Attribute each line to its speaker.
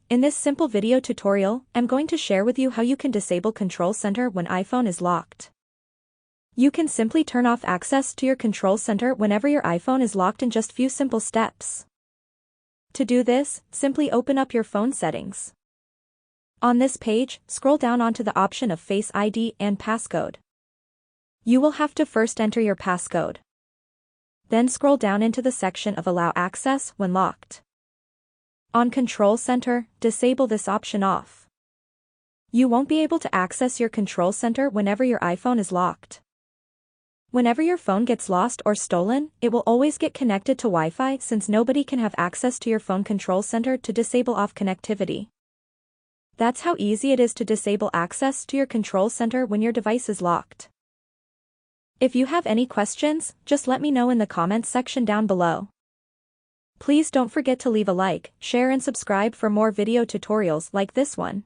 Speaker 1: In this simple video tutorial, I'm going to share with you how you can disable Control Center when iPhone is locked. You can simply turn off access to your Control Center whenever your iPhone is locked in just few simple steps. To do this, simply open up your phone settings. On this page, scroll down onto the option of Face ID and passcode. You will have to first enter your passcode. Then scroll down into the section of Allow Access when locked. On Control Center, disable this option off. You won't be able to access your Control Center whenever your iPhone is locked. Whenever your phone gets lost or stolen, it will always get connected to Wi-Fi since nobody can have access to your phone Control Center to disable off connectivity. That's how easy it is to disable access to your Control Center when your device is locked. If you have any questions, just let me know in the comments section down below. Please don't forget to leave a like, share and subscribe for more video tutorials like this one.